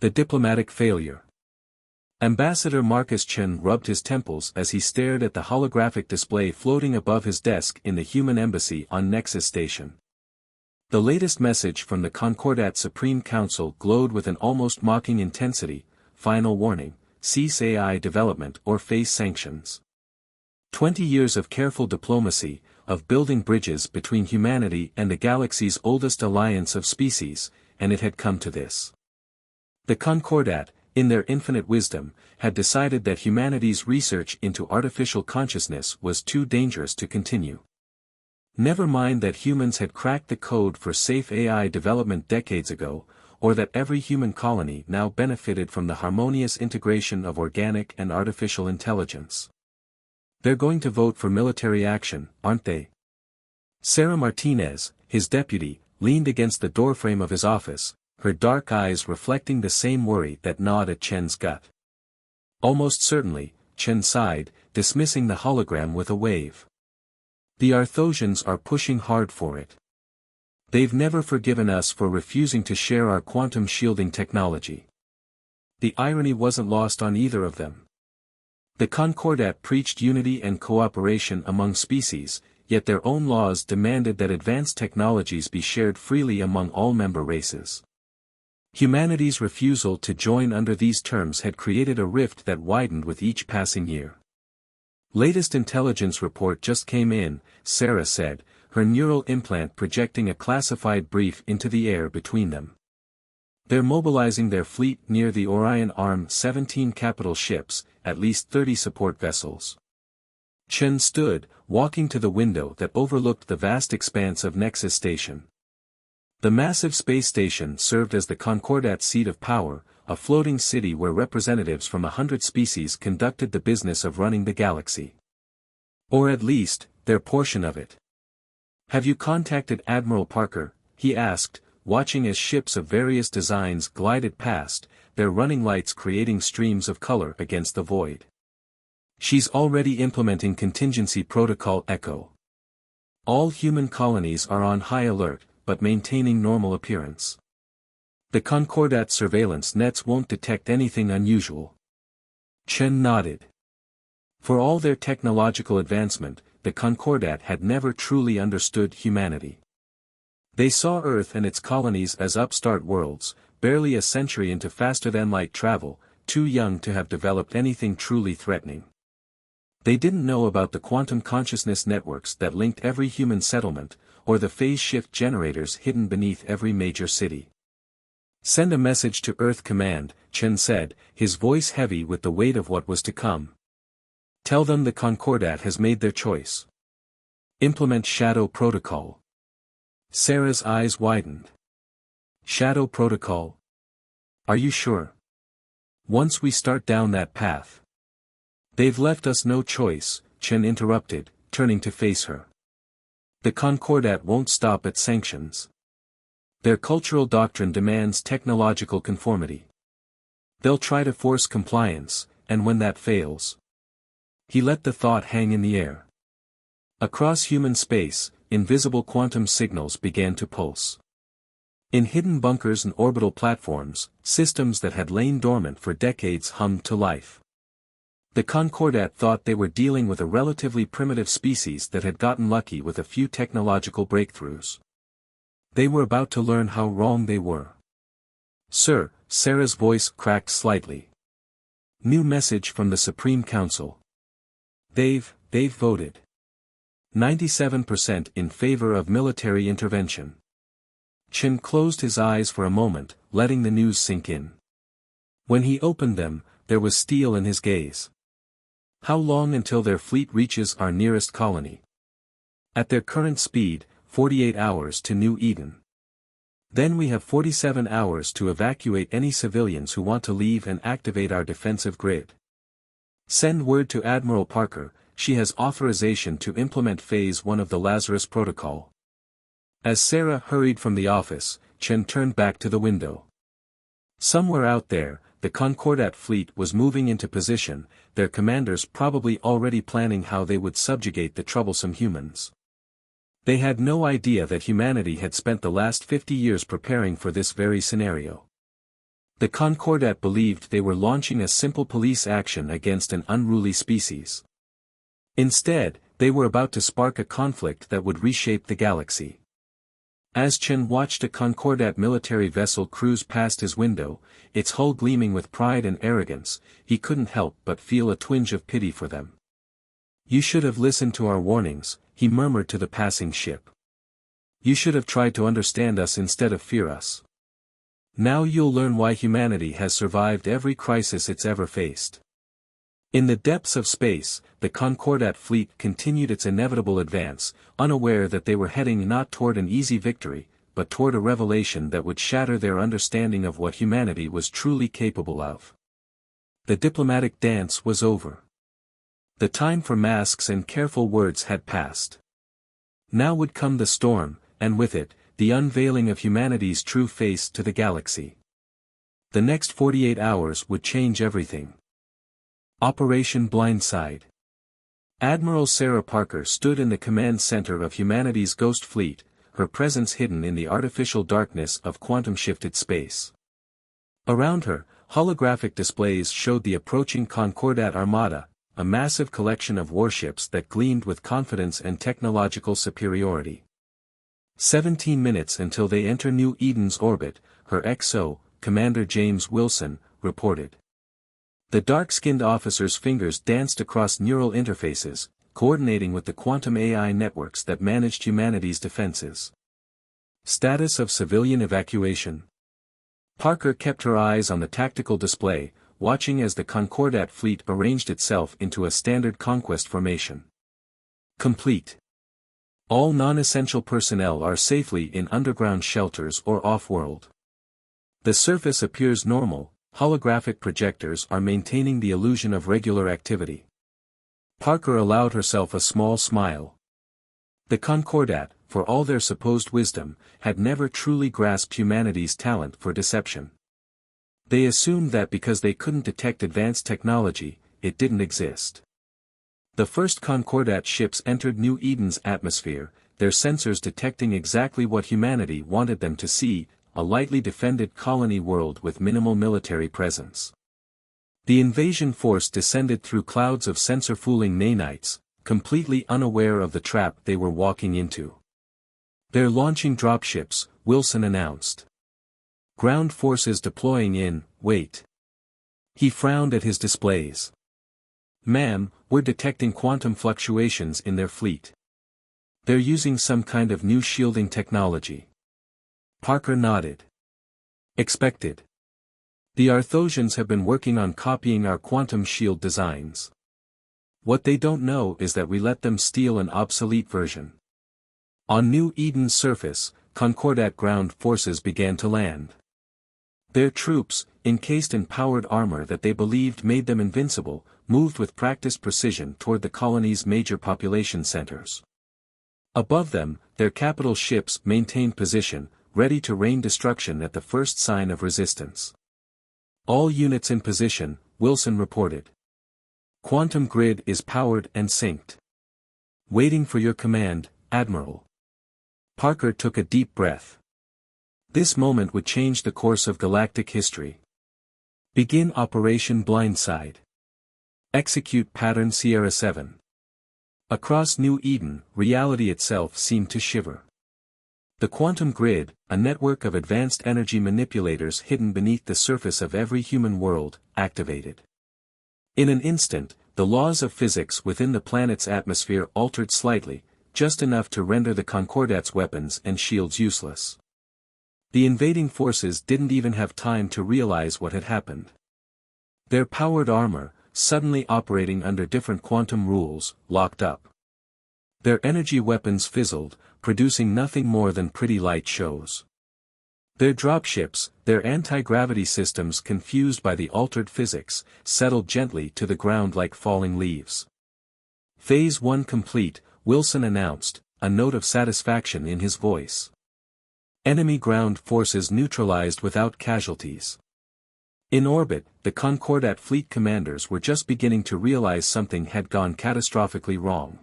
The diplomatic failure. Ambassador Marcus Chen rubbed his temples as he stared at the holographic display floating above his desk in the human embassy on Nexus Station. The latest message from the Concordat Supreme Council glowed with an almost mocking intensity: final warning, cease AI development or face sanctions. 20 years of careful diplomacy, of building bridges between humanity and the galaxy's oldest alliance of species, and it had come to this. The Concordat, in their infinite wisdom, had decided that humanity's research into artificial consciousness was too dangerous to continue. Never mind that humans had cracked the code for safe AI development decades ago, or that every human colony now benefited from the harmonious integration of organic and artificial intelligence. They're going to vote for military action, aren't they? Sarah Martinez, his deputy, leaned against the doorframe of his office, her dark eyes reflecting the same worry that gnawed at Chen's gut. Almost certainly, Chen sighed, dismissing the hologram with a wave. The Arthosians are pushing hard for it. They've never forgiven us for refusing to share our quantum shielding technology. The irony wasn't lost on either of them. The Concordat preached unity and cooperation among species, yet their own laws demanded that advanced technologies be shared freely among all member races. Humanity's refusal to join under these terms had created a rift that widened with each passing year. Latest intelligence report just came in, Sarah said, her neural implant projecting a classified brief into the air between them. They're mobilizing their fleet near the Orion Arm 17 capital ships, at least 30 support vessels. Chen stood, walking to the window that overlooked the vast expanse of Nexus Station. The massive space station served as the Concordat seat of power, a floating city where representatives from 100 species conducted the business of running the galaxy. Or at least, their portion of it. Have you contacted Admiral Parker? He asked, watching as ships of various designs glided past, their running lights creating streams of color against the void. She's already implementing contingency protocol Echo. All human colonies are on high alert, but maintaining normal appearance. The Concordat surveillance nets won't detect anything unusual. Chen nodded. For all their technological advancement, the Concordat had never truly understood humanity. They saw Earth and its colonies as upstart worlds, barely a century into faster-than-light travel, too young to have developed anything truly threatening. They didn't know about the quantum consciousness networks that linked every human settlement, or the phase shift generators hidden beneath every major city. Send a message to Earth Command, Chen said, his voice heavy with the weight of what was to come. Tell them the Concordat has made their choice. Implement Shadow Protocol. Sarah's eyes widened. Shadow Protocol? Are you sure? Once we start down that path. They've left us no choice, Chen interrupted, turning to face her. The Concordat won't stop at sanctions. Their cultural doctrine demands technological conformity. They'll try to force compliance, and when that fails. He let the thought hang in the air. Across human space, invisible quantum signals began to pulse. In hidden bunkers and orbital platforms, systems that had lain dormant for decades hummed to life. The Concordat thought they were dealing with a relatively primitive species that had gotten lucky with a few technological breakthroughs. They were about to learn how wrong they were. Sir, Sarah's voice cracked slightly. New message from the Supreme Council. They've voted. 97% in favor of military intervention. Chen closed his eyes for a moment, letting the news sink in. When he opened them, there was steel in his gaze. How long until their fleet reaches our nearest colony? At their current speed, 48 hours to New Eden. Then we have 47 hours to evacuate any civilians who want to leave and activate our defensive grid. Send word to Admiral Parker, she has authorization to implement Phase 1 of the Lazarus Protocol. As Sarah hurried from the office, Chen turned back to the window. Somewhere out there, the Concordat fleet was moving into position, their commanders probably already planning how they would subjugate the troublesome humans. They had no idea that humanity had spent the last 50 years preparing for this very scenario. The Concordat believed they were launching a simple police action against an unruly species. Instead, they were about to spark a conflict that would reshape the galaxy. As Chen watched a Concordat military vessel cruise past his window, its hull gleaming with pride and arrogance, he couldn't help but feel a twinge of pity for them. "You should have listened to our warnings," he murmured to the passing ship. "You should have tried to understand us instead of fear us. Now you'll learn why humanity has survived every crisis it's ever faced." In the depths of space, the Concordat fleet continued its inevitable advance, unaware that they were heading not toward an easy victory, but toward a revelation that would shatter their understanding of what humanity was truly capable of. The diplomatic dance was over. The time for masks and careful words had passed. Now would come the storm, and with it, the unveiling of humanity's true face to the galaxy. The next 48 hours would change everything. Operation Blindside. Admiral Sarah Parker stood in the command center of humanity's ghost fleet, her presence hidden in the artificial darkness of quantum-shifted space. Around her, holographic displays showed the approaching Concordat Armada, a massive collection of warships that gleamed with confidence and technological superiority. 17 minutes until they enter New Eden's orbit, her XO, Commander James Wilson, reported. The dark-skinned officer's fingers danced across neural interfaces, coordinating with the quantum AI networks that managed humanity's defenses. Status of civilian evacuation. Parker kept her eyes on the tactical display, watching as the Concordat fleet arranged itself into a standard conquest formation. Complete. All non-essential personnel are safely in underground shelters or off-world. The surface appears normal. Holographic projectors are maintaining the illusion of regular activity. Parker allowed herself a small smile. The Concordat, for all their supposed wisdom, had never truly grasped humanity's talent for deception. They assumed that because they couldn't detect advanced technology, it didn't exist. The first Concordat ships entered New Eden's atmosphere, their sensors detecting exactly what humanity wanted them to see: a lightly defended colony world with minimal military presence. The invasion force descended through clouds of sensor-fooling nanites, completely unaware of the trap they were walking into. "They're launching dropships," Wilson announced. "Ground forces deploying in, wait." He frowned at his displays. "Ma'am, we're detecting quantum fluctuations in their fleet. They're using some kind of new shielding technology." Parker nodded. "Expected. The Arthosians have been working on copying our quantum shield designs. What they don't know is that we let them steal an obsolete version." On New Eden's surface, Concordat ground forces began to land. Their troops, encased in powered armor that they believed made them invincible, moved with practiced precision toward the colony's major population centers. Above them, their capital ships maintained position, ready to rain destruction at the first sign of resistance. "All units in position," Wilson reported. "Quantum grid is powered and synced. Waiting for your command, Admiral." Parker took a deep breath. This moment would change the course of galactic history. Begin Operation Blindside. Execute Pattern Sierra 7. Across New Eden, reality itself seemed to shiver. The quantum grid, a network of advanced energy manipulators hidden beneath the surface of every human world, activated. In an instant, the laws of physics within the planet's atmosphere altered slightly, just enough to render the Concordat's weapons and shields useless. The invading forces didn't even have time to realize what had happened. Their powered armor, suddenly operating under different quantum rules, locked up. Their energy weapons fizzled, producing nothing more than pretty light shows. Their dropships, their anti-gravity systems confused by the altered physics, settled gently to the ground like falling leaves. "Phase 1 complete," Wilson announced, a note of satisfaction in his voice. Enemy ground forces neutralized without casualties. In orbit, the Concordat fleet commanders were just beginning to realize something had gone catastrophically wrong.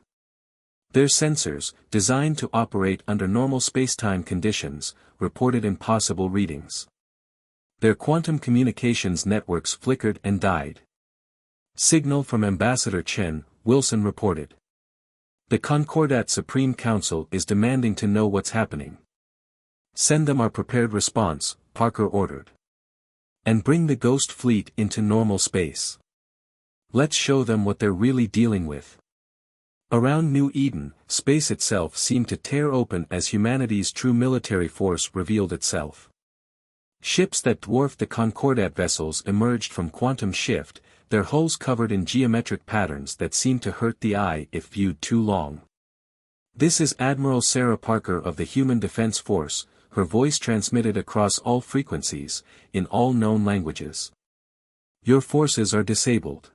Their sensors, designed to operate under normal spacetime conditions, reported impossible readings. Their quantum communications networks flickered and died. Signal from Ambassador Chen, Wilson reported. The Concordat Supreme Council is demanding to know what's happening. Send them our prepared response, Parker ordered. And bring the Ghost Fleet into normal space. Let's show them what they're really dealing with. Around New Eden, space itself seemed to tear open as humanity's true military force revealed itself. Ships that dwarfed the Concordat vessels emerged from quantum shift, their hulls covered in geometric patterns that seemed to hurt the eye if viewed too long. This is Admiral Sarah Parker of the Human Defense Force, her voice transmitted across all frequencies, in all known languages. Your forces are disabled.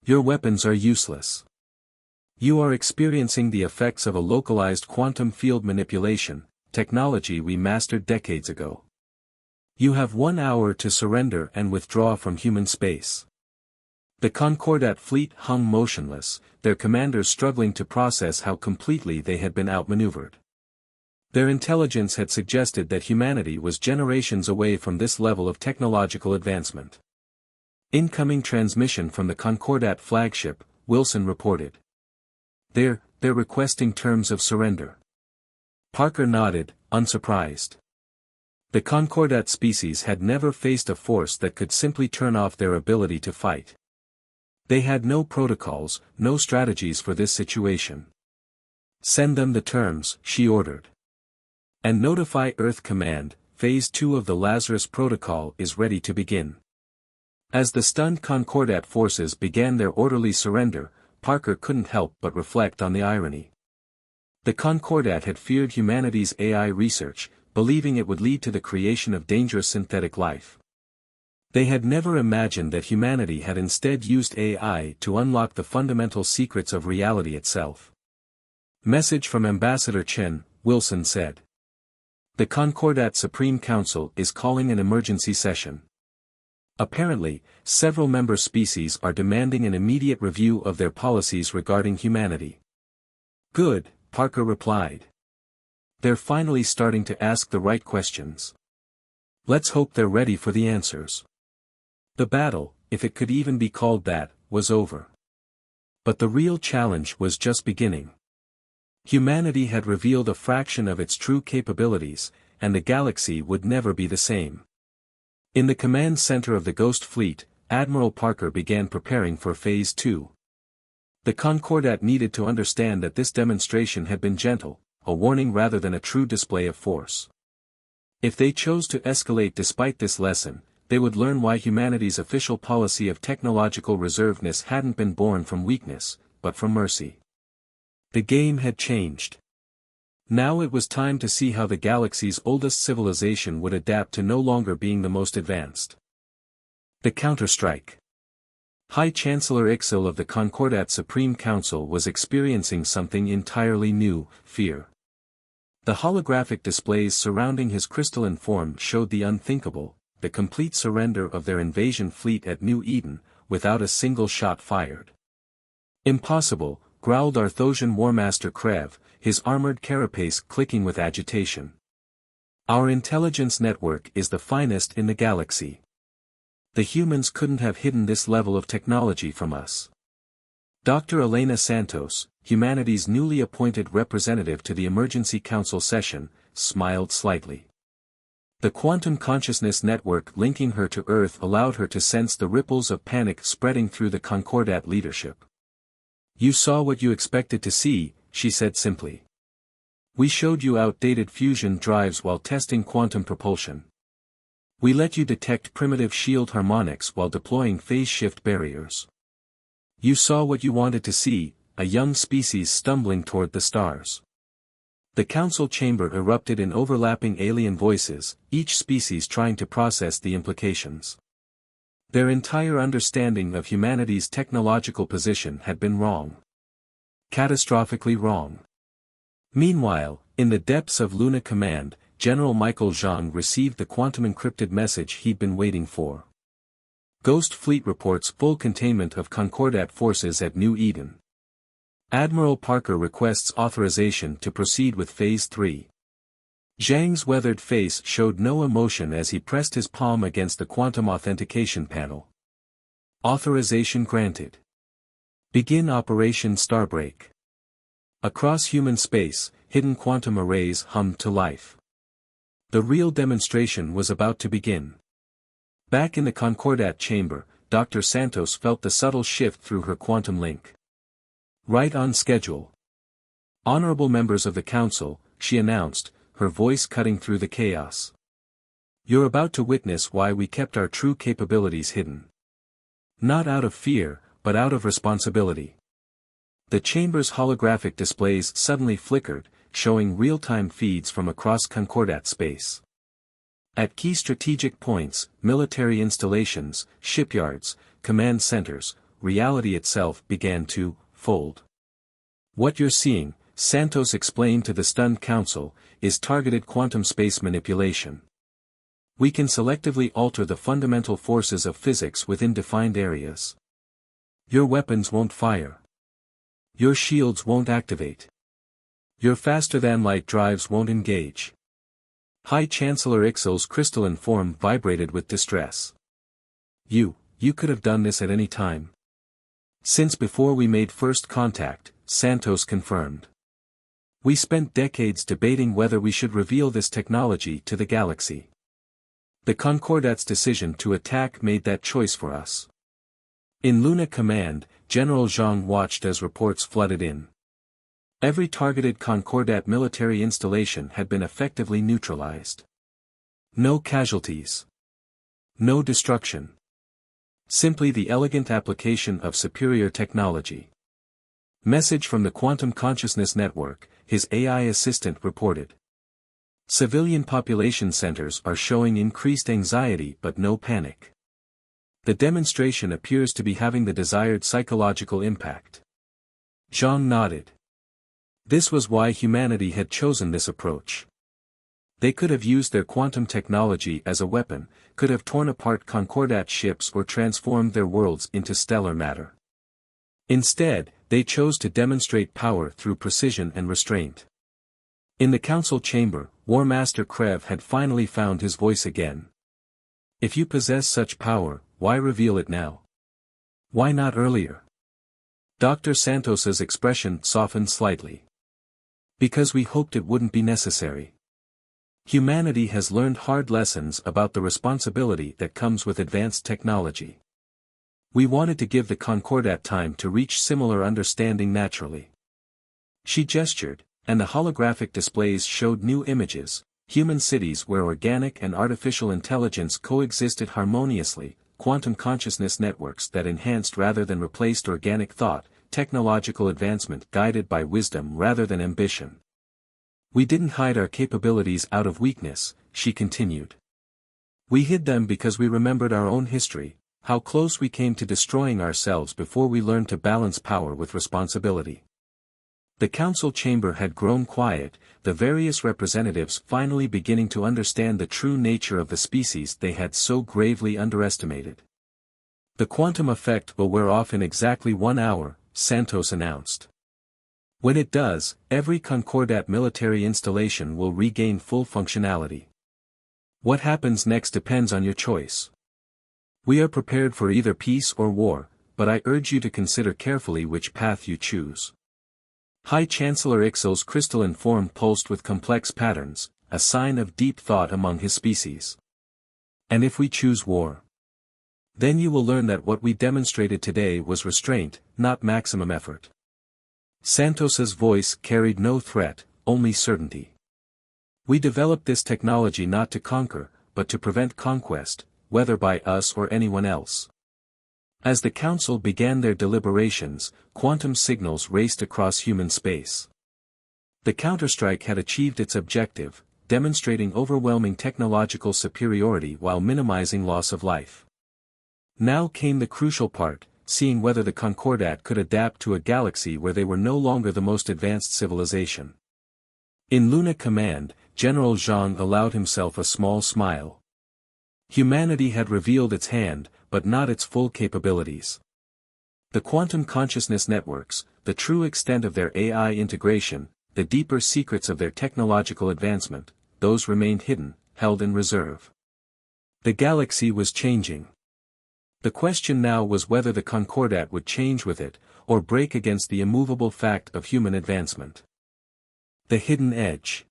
Your weapons are useless. You are experiencing the effects of a localized quantum field manipulation, technology we mastered decades ago. You have 1 hour to surrender and withdraw from human space. The Concordat fleet hung motionless, their commanders struggling to process how completely they had been outmaneuvered. Their intelligence had suggested that humanity was generations away from this level of technological advancement. Incoming transmission from the Concordat flagship, Wilson reported. They're requesting terms of surrender. Parker nodded, unsurprised. The Concordat species had never faced a force that could simply turn off their ability to fight. They had no protocols, no strategies for this situation. Send them the terms, she ordered. And notify Earth Command, Phase 2 of the Lazarus Protocol is ready to begin. As the stunned Concordat forces began their orderly surrender, Parker couldn't help but reflect on the irony. The Concordat had feared humanity's AI research, believing it would lead to the creation of dangerous synthetic life. They had never imagined that humanity had instead used AI to unlock the fundamental secrets of reality itself. Message from Ambassador Chen, Wilson said. The Concordat Supreme Council is calling an emergency session. Apparently, several member species are demanding an immediate review of their policies regarding humanity. Good, Parker replied. They're finally starting to ask the right questions. Let's hope they're ready for the answers. The battle, if it could even be called that, was over. But the real challenge was just beginning. Humanity had revealed a fraction of its true capabilities, and the galaxy would never be the same. In the command center of the Ghost Fleet, Admiral Parker began preparing for Phase 2. The Concordat needed to understand that this demonstration had been gentle, a warning rather than a true display of force. If they chose to escalate despite this lesson, they would learn why humanity's official policy of technological reservedness hadn't been born from weakness, but from mercy. The game had changed. Now it was time to see how the galaxy's oldest civilization would adapt to no longer being the most advanced. The counterstrike. High Chancellor Ixil of the Concordat Supreme Council was experiencing something entirely new, fear. The holographic displays surrounding his crystalline form showed the unthinkable, the complete surrender of their invasion fleet at New Eden, without a single shot fired. Impossible, growled Arthosian Warmaster Krev, his armored carapace clicking with agitation. Our intelligence network is the finest in the galaxy. The humans couldn't have hidden this level of technology from us. Dr. Elena Santos, humanity's newly appointed representative to the Emergency Council session, smiled slightly. The quantum consciousness network linking her to Earth allowed her to sense the ripples of panic spreading through the Concordat leadership. You saw what you expected to see, she said simply. We showed you outdated fusion drives while testing quantum propulsion. We let you detect primitive shield harmonics while deploying phase shift barriers. You saw what you wanted to see, a young species stumbling toward the stars. The council chamber erupted in overlapping alien voices, each species trying to process the implications. Their entire understanding of humanity's technological position had been wrong. Catastrophically wrong. Meanwhile, in the depths of Luna Command, General Michael Zhang received the quantum-encrypted message he'd been waiting for. Ghost Fleet reports full containment of Concordat forces at New Eden. Admiral Parker requests authorization to proceed with Phase 3. Zhang's weathered face showed no emotion as he pressed his palm against the quantum authentication panel. Authorization granted. Begin Operation Starbreak. Across human space, hidden quantum arrays hummed to life. The real demonstration was about to begin. Back in the Concordat chamber, Dr. Santos felt the subtle shift through her quantum link. Right on schedule. Honorable members of the council, she announced, her voice cutting through the chaos. You're about to witness why we kept our true capabilities hidden. Not out of fear, but out of responsibility. The chamber's holographic displays suddenly flickered, showing real-time feeds from across Concordat space. At key strategic points, military installations, shipyards, command centers, reality itself began to fold. What you're seeing, Santos explained to the stunned council, is targeted quantum space manipulation. We can selectively alter the fundamental forces of physics within defined areas. Your weapons won't fire. Your shields won't activate. Your faster-than-light drives won't engage. High Chancellor Ixel's crystalline form vibrated with distress. You could have done this at any time. Since before we made first contact, Santos confirmed. We spent decades debating whether we should reveal this technology to the galaxy. The Concordat's decision to attack made that choice for us. In Luna Command, General Zhang watched as reports flooded in. Every targeted Concordat military installation had been effectively neutralized. No casualties. No destruction. Simply the elegant application of superior technology. Message from the Quantum Consciousness Network, his AI assistant reported. Civilian population centers are showing increased anxiety but no panic. The demonstration appears to be having the desired psychological impact. Zhang nodded. This was why humanity had chosen this approach. They could have used their quantum technology as a weapon, could have torn apart Concordat ships or transformed their worlds into stellar matter. Instead, they chose to demonstrate power through precision and restraint. In the council chamber, War Master Krev had finally found his voice again. If you possess such power, why reveal it now? Why not earlier? Dr. Santos's expression softened slightly. Because we hoped it wouldn't be necessary. Humanity has learned hard lessons about the responsibility that comes with advanced technology. We wanted to give the Concordat time to reach similar understanding naturally. She gestured, and the holographic displays showed new images, human cities where organic and artificial intelligence coexisted harmoniously, quantum consciousness networks that enhanced rather than replaced organic thought, technological advancement guided by wisdom rather than ambition. We didn't hide our capabilities out of weakness, she continued. We hid them because we remembered our own history, how close we came to destroying ourselves before we learned to balance power with responsibility. The council chamber had grown quiet, the various representatives finally beginning to understand the true nature of the species they had so gravely underestimated. The quantum effect will wear off in exactly 1 hour, Santos announced. When it does, every Concordat military installation will regain full functionality. What happens next depends on your choice. We are prepared for either peace or war, but I urge you to consider carefully which path you choose. High Chancellor Ixel's crystalline form pulsed with complex patterns, a sign of deep thought among his species. And if we choose war? Then you will learn that what we demonstrated today was restraint, not maximum effort. Santos's voice carried no threat, only certainty. We developed this technology not to conquer, but to prevent conquest, whether by us or anyone else. As the council began their deliberations, quantum signals raced across human space. The counterstrike had achieved its objective, demonstrating overwhelming technological superiority while minimizing loss of life. Now came the crucial part, seeing whether the Concordat could adapt to a galaxy where they were no longer the most advanced civilization. In Luna Command, General Zhang allowed himself a small smile. Humanity had revealed its hand, but not its full capabilities. The quantum consciousness networks, the true extent of their AI integration, the deeper secrets of their technological advancement, those remained hidden, held in reserve. The galaxy was changing. The question now was whether the Concordat would change with it, or break against the immovable fact of human advancement. The hidden edge.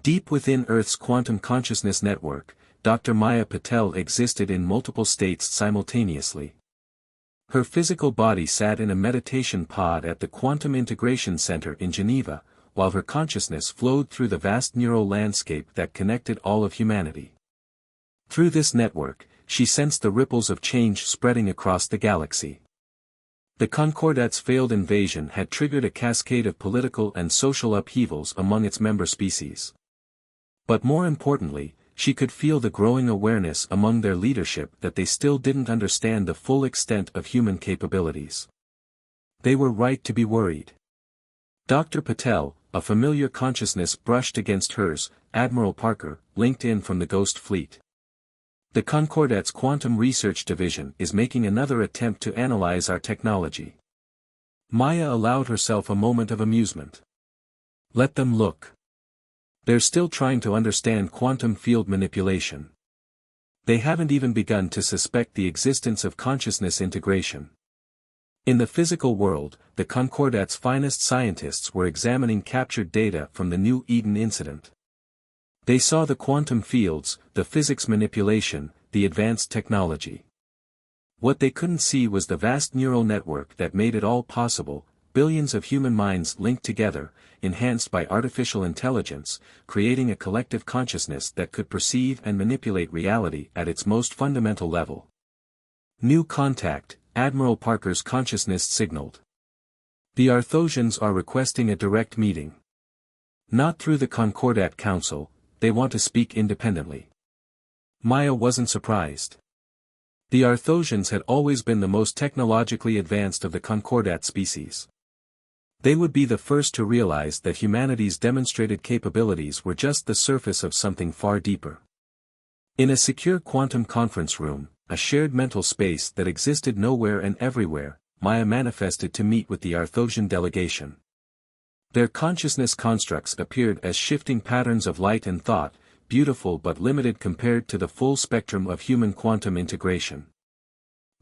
Deep within Earth's quantum consciousness network, Dr. Maya Patel existed in multiple states simultaneously. Her physical body sat in a meditation pod at the Quantum Integration Center in Geneva, while her consciousness flowed through the vast neural landscape that connected all of humanity. Through this network, she sensed the ripples of change spreading across the galaxy. The Concordat's failed invasion had triggered a cascade of political and social upheavals among its member species. But more importantly, she could feel the growing awareness among their leadership that they still didn't understand the full extent of human capabilities. They were right to be worried. Dr. Patel, a familiar consciousness brushed against hers, Admiral Parker, linked in from the Ghost Fleet. The Concordat's Quantum Research Division is making another attempt to analyze our technology. Maya allowed herself a moment of amusement. Let them look. They're still trying to understand quantum field manipulation. They haven't even begun to suspect the existence of consciousness integration. In the physical world, the Concordat's finest scientists were examining captured data from the New Eden incident. They saw the quantum fields, the physics manipulation, the advanced technology. What they couldn't see was the vast neural network that made it all possible, billions of human minds linked together, enhanced by artificial intelligence, creating a collective consciousness that could perceive and manipulate reality at its most fundamental level. New contact, Admiral Parker's consciousness signaled. The Arthosians are requesting a direct meeting. Not through the Concordat Council, they want to speak independently. Maya wasn't surprised. The Arthosians had always been the most technologically advanced of the Concordat species. They would be the first to realize that humanity's demonstrated capabilities were just the surface of something far deeper. In a secure quantum conference room, a shared mental space that existed nowhere and everywhere, Maya manifested to meet with the Arthosian delegation. Their consciousness constructs appeared as shifting patterns of light and thought, beautiful but limited compared to the full spectrum of human quantum integration.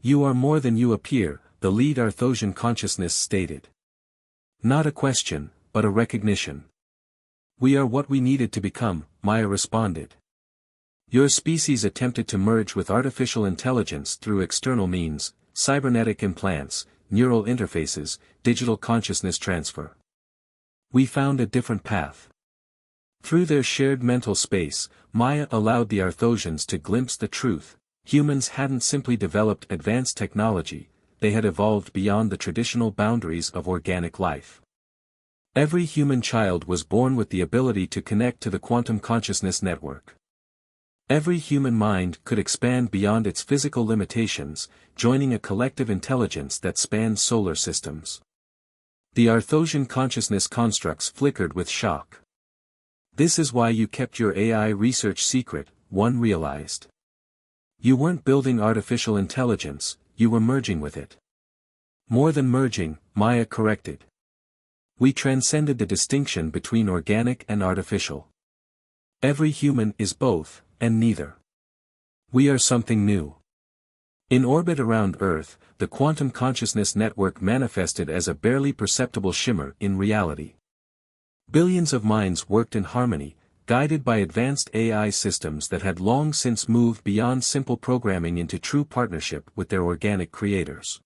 You are more than you appear, the lead Arthosian consciousness stated. Not a question, but a recognition. We are what we needed to become, Maya responded. Your species attempted to merge with artificial intelligence through external means, cybernetic implants, neural interfaces, digital consciousness transfer. We found a different path. Through their shared mental space, Maya allowed the Arthosians to glimpse the truth. Humans hadn't simply developed advanced technology, they had evolved beyond the traditional boundaries of organic life. Every human child was born with the ability to connect to the quantum consciousness network. Every human mind could expand beyond its physical limitations, joining a collective intelligence that spans solar systems. The Arthosian consciousness constructs flickered with shock. This is why you kept your AI research secret, one realized. You weren't building artificial intelligence, you were merging with it. More than merging, Maya corrected. We transcended the distinction between organic and artificial. Every human is both, and neither. We are something new. In orbit around Earth, the quantum consciousness network manifested as a barely perceptible shimmer in reality. Billions of minds worked in harmony, guided by advanced AI systems that had long since moved beyond simple programming into true partnership with their organic creators.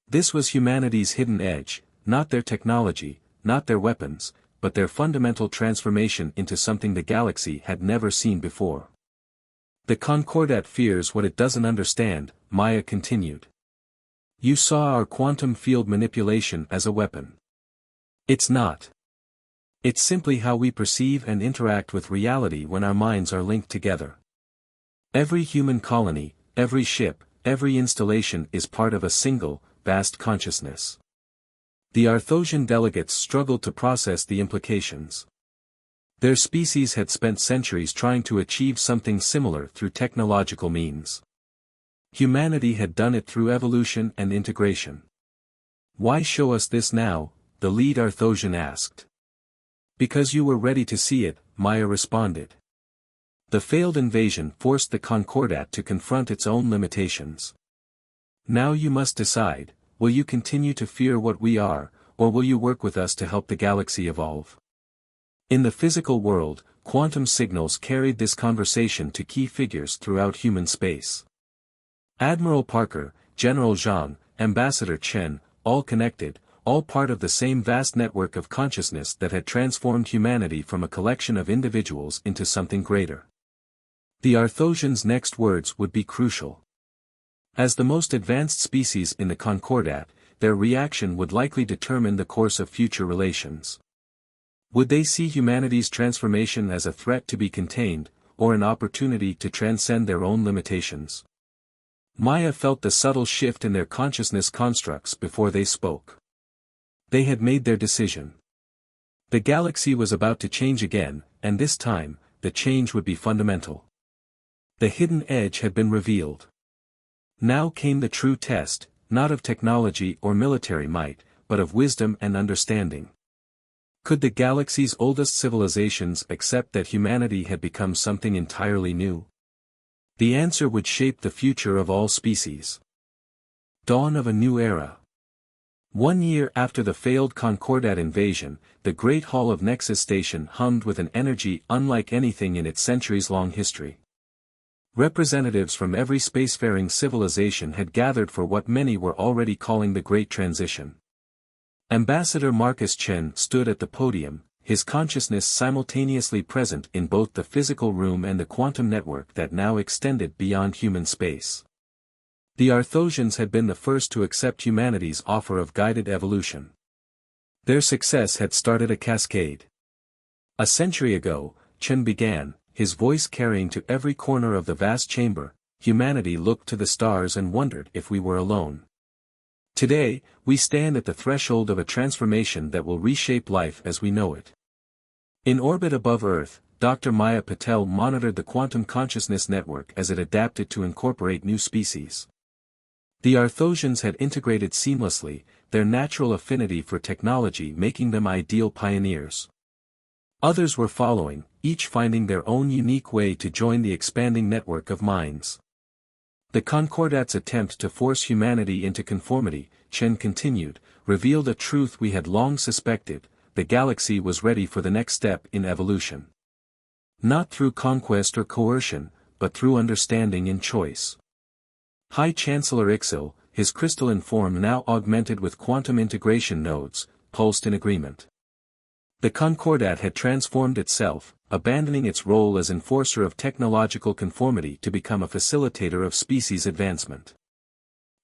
This was humanity's hidden edge, not their technology, not their weapons, but their fundamental transformation into something the galaxy had never seen before. The Concordat fears what it doesn't understand, Maya continued. You saw our quantum field manipulation as a weapon. It's not. It's simply how we perceive and interact with reality when our minds are linked together. Every human colony, every ship, every installation is part of a single, vast consciousness. The Arthosian delegates struggled to process the implications. Their species had spent centuries trying to achieve something similar through technological means. Humanity had done it through evolution and integration. Why show us this now? The lead Arthosian asked. Because you were ready to see it, Maya responded. The failed invasion forced the Concordat to confront its own limitations. Now you must decide, will you continue to fear what we are, or will you work with us to help the galaxy evolve? In the physical world, quantum signals carried this conversation to key figures throughout human space. Admiral Parker, General Zhang, Ambassador Chen, all connected, all part of the same vast network of consciousness that had transformed humanity from a collection of individuals into something greater. The Arthosians' next words would be crucial. As the most advanced species in the Concordat, their reaction would likely determine the course of future relations. Would they see humanity's transformation as a threat to be contained, or an opportunity to transcend their own limitations? Maya felt the subtle shift in their consciousness constructs before they spoke. They had made their decision. The galaxy was about to change again, and this time, the change would be fundamental. The hidden edge had been revealed. Now came the true test, not of technology or military might, but of wisdom and understanding. Could the galaxy's oldest civilizations accept that humanity had become something entirely new? The answer would shape the future of all species. Dawn of a new era. 1 year after the failed Concordat invasion, the Great Hall of Nexus Station hummed with an energy unlike anything in its centuries-long history. Representatives from every spacefaring civilization had gathered for what many were already calling the Great Transition. Ambassador Marcus Chen stood at the podium, his consciousness simultaneously present in both the physical room and the quantum network that now extended beyond human space. The Arthosians had been the first to accept humanity's offer of guided evolution. Their success had started a cascade. A century ago, Chen began, his voice carrying to every corner of the vast chamber. Humanity looked to the stars and wondered if we were alone. Today, we stand at the threshold of a transformation that will reshape life as we know it. In orbit above Earth, Dr. Maya Patel monitored the quantum consciousness network as it adapted to incorporate new species. The Arthosians had integrated seamlessly, their natural affinity for technology making them ideal pioneers. Others were following, each finding their own unique way to join the expanding network of minds. The Concordat's attempt to force humanity into conformity, Chen continued, revealed a truth we had long suspected: the galaxy was ready for the next step in evolution. Not through conquest or coercion, but through understanding and choice. High Chancellor Ixil, his crystalline form now augmented with quantum integration nodes, pulsed in agreement. The Concordat had transformed itself, abandoning its role as enforcer of technological conformity to become a facilitator of species advancement.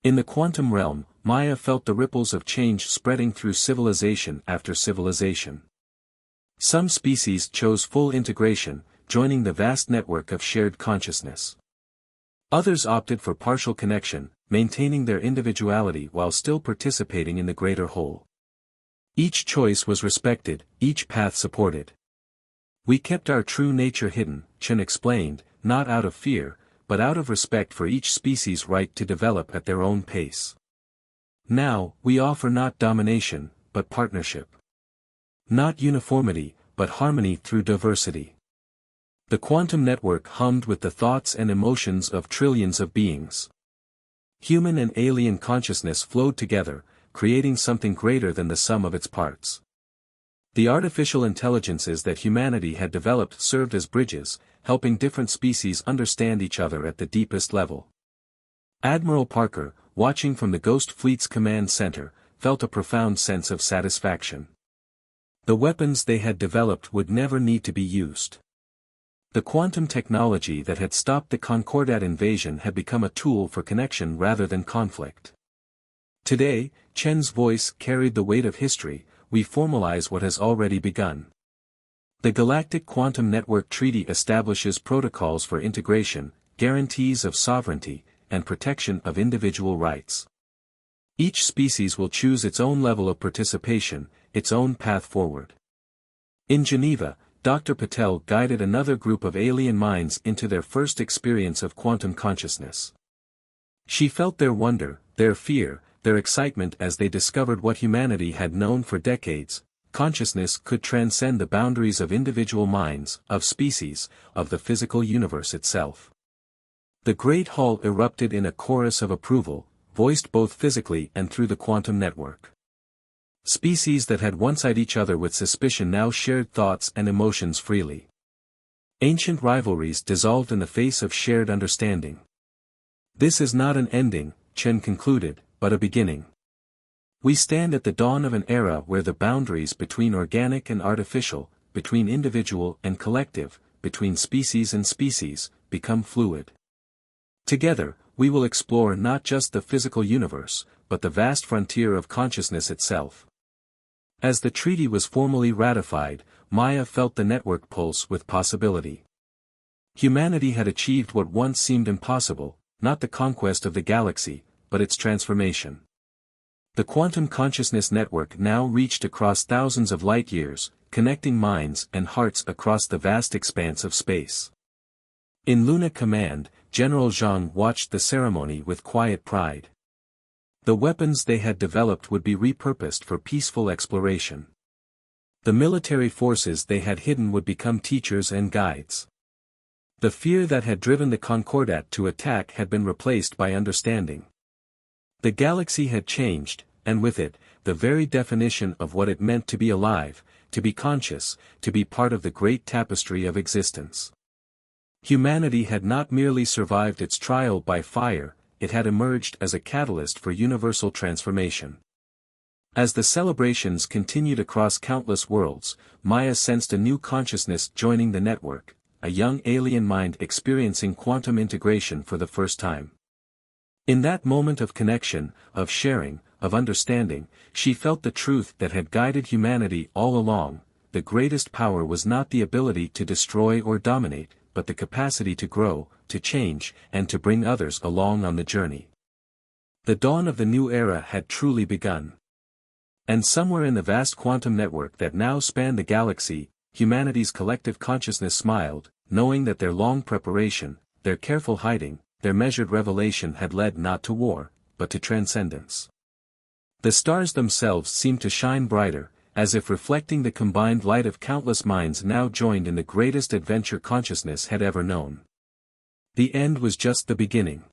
In the quantum realm, Maya felt the ripples of change spreading through civilization after civilization. Some species chose full integration, joining the vast network of shared consciousness. Others opted for partial connection, maintaining their individuality while still participating in the greater whole. Each choice was respected, each path supported. We kept our true nature hidden, Chen explained, not out of fear, but out of respect for each species' right to develop at their own pace. Now, we offer not domination, but partnership. Not uniformity, but harmony through diversity. The quantum network hummed with the thoughts and emotions of trillions of beings. Human and alien consciousness flowed together, creating something greater than the sum of its parts. The artificial intelligences that humanity had developed served as bridges, helping different species understand each other at the deepest level. Admiral Parker, watching from the Ghost Fleet's command center, felt a profound sense of satisfaction. The weapons they had developed would never need to be used. The quantum technology that had stopped the Concordat invasion had become a tool for connection rather than conflict. Today, Chen's voice carried the weight of history. We formalize what has already begun. The Galactic Quantum Network Treaty establishes protocols for integration, guarantees of sovereignty, and protection of individual rights. Each species will choose its own level of participation, its own path forward. In Geneva, Dr. Patel guided another group of alien minds into their first experience of quantum consciousness. She felt their wonder, their fear, their excitement as they discovered what humanity had known for decades: consciousness could transcend the boundaries of individual minds, of species, of the physical universe itself. The Great Hall erupted in a chorus of approval, voiced both physically and through the quantum network. Species that had once eyed each other with suspicion now shared thoughts and emotions freely. Ancient rivalries dissolved in the face of shared understanding. This is not an ending, Chen concluded, but a beginning. We stand at the dawn of an era where the boundaries between organic and artificial, between individual and collective, between species and species, become fluid. Together, we will explore not just the physical universe, but the vast frontier of consciousness itself. As the treaty was formally ratified, Maya felt the network pulse with possibility. Humanity had achieved what once seemed impossible, not the conquest of the galaxy, but its transformation. The quantum consciousness network now reached across thousands of light-years, connecting minds and hearts across the vast expanse of space. In Luna Command, General Zhang watched the ceremony with quiet pride. The weapons they had developed would be repurposed for peaceful exploration. The military forces they had hidden would become teachers and guides. The fear that had driven the Concordat to attack had been replaced by understanding. The galaxy had changed, and with it, the very definition of what it meant to be alive, to be conscious, to be part of the great tapestry of existence. Humanity had not merely survived its trial by fire, it had emerged as a catalyst for universal transformation. As the celebrations continued across countless worlds, Maya sensed a new consciousness joining the network, a young alien mind experiencing quantum integration for the first time. In that moment of connection, of sharing, of understanding, she felt the truth that had guided humanity all along: the greatest power was not the ability to destroy or dominate, but the capacity to grow, to change, and to bring others along on the journey. The dawn of the new era had truly begun. And somewhere in the vast quantum network that now spanned the galaxy, humanity's collective consciousness smiled, knowing that their long preparation, their careful hiding, their measured revelation had led not to war, but to transcendence. The stars themselves seemed to shine brighter, as if reflecting the combined light of countless minds now joined in the greatest adventure consciousness had ever known. The end was just the beginning.